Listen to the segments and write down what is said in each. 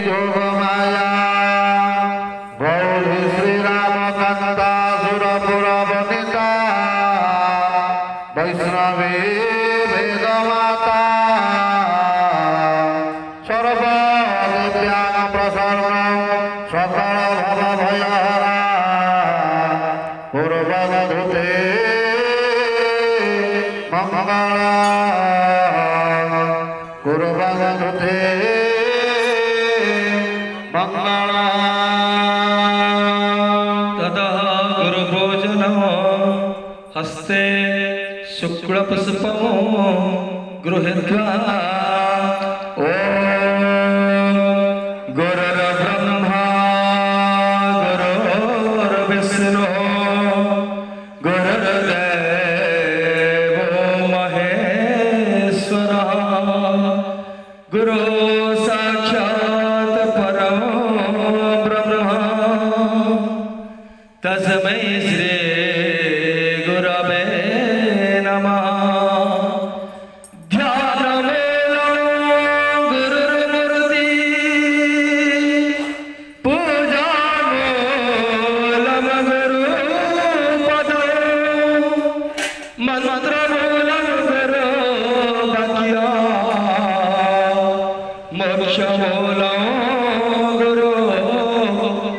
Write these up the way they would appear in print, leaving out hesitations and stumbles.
যোগমায়া গৌরী শ্রীরাম কান্তা সুরপুর বনিতা বৈষ্ণবী বেদমাতা সর্বদিব্যাং প্রসন্ন সকল ভব ভয়হরা পূর্ববধূতে মঙ্গল পূর্ববধূতে मंगल ततः गुरुभोजनं हस्ते शुक्लपुष्पं गृहीत्वा ॐ गुरुर्ब्रह्मा गुरुर्विष्णुः गुरुर्देवो महेश्वरः गुरु तस्मै श्री गुरवे नमः। ध्यानमेलं गुरुर्मूर्ति पूजामूलं गुरुपदं मन्त्रमूलं गुरुवाक्यं मोक्षमूलं गुरु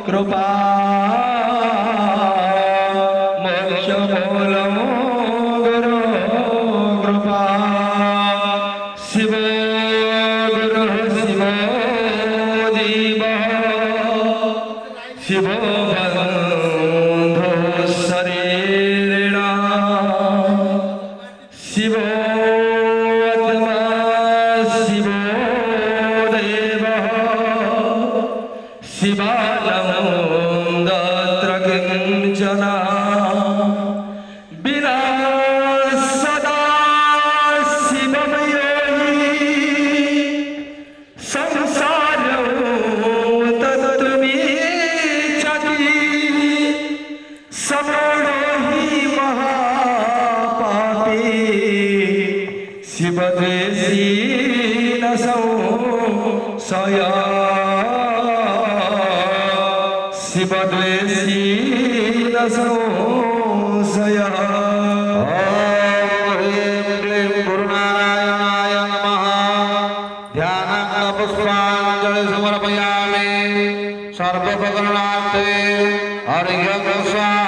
कृपा शिवो बन्धो शरीरेण शिवो आत्मा शिवो देवः शिवानन्दत्र किञ्चन विना सदा शिवमयोहि संसारो समणो हि महापापी शिवद्वेषी न संशय शिवद्वेषी न संशय। ह्रीं क्लीं गुरुनारायणाय नमः। ध्यानपुष्पाञ्जलि समर्पयामि। सर्वोपकरणार्थे हरिः स्वाहा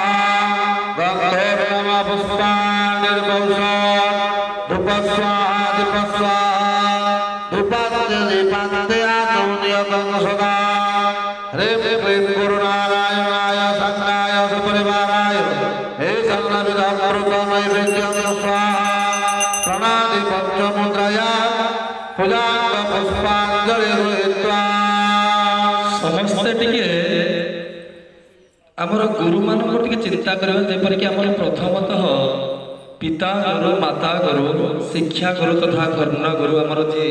गन्धर्व पुष्पाणिर्भूषा धूप स्वाहा दीप स्वाहा धूपाद्य दीपान्त्यात्मनियतं सदा। ह्रीं क्लीं गुरुनारायणाय संगाय सपरिवाराय हे सर्वविधमृतनैवेद्यं स्वाहा। प्रणादि पञ्चमुद्रया पूजां पुष्पाञ्जलि गृहीत्वा समस्ते टिके आमर गुरु मानक टिके चिंता करबा जेपरिक आमर प्रथमतः पिता गुरु माता गुरु शिक्षा गुरु तथा कर्ण गुरु आमर जे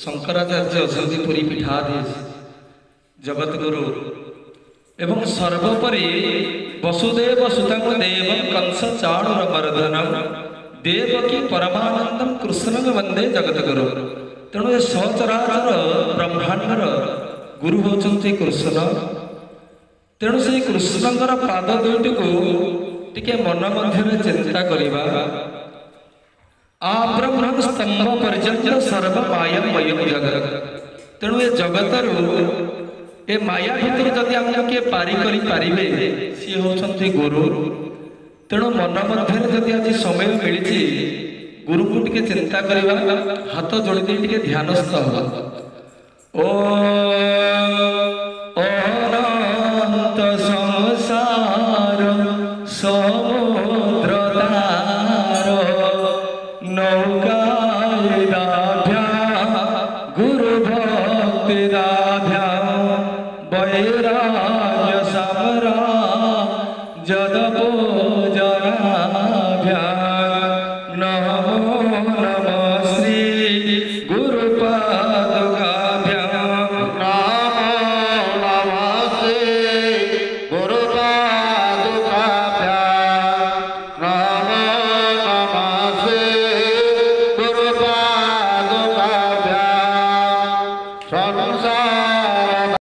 शंकराचार्य असंति पुरी पीठाधीश जगत गुरु एवं सर्वोपरि वसुदेव सुतं देवं कंस चाणूरमर्दनं देवकी परमानंदम कृष्णं वंदे जगत गुरु। तेणु ए सचराचर ब्रह्मांडर गुरु होचंती कृष्ण। तेणु से कृष्णकर पाद दुईटी को टिके मन मध्य चिंता करिबा। आब्रह्म स्तंभ पर्यंत सर्व मायामय जगत। तेणु ए जगतरु ए माया भितर जदि हमको किए पारी करि पारिबे सी होचंती गुरु। तेणु मन मध्य जदि आज समय मिली गुरु को टिके चिंता करिबा हाथ जोड़ी दे टिके ध्यानस्थ होबा। ओ अनंत संसार समुद्र तार नौकाभ्या गुरु भक्ति राभ्या वैराग्य समरा जदपो जनाभ्या नमो नमः श्री गुरुपादुकाभ्या सर्व सा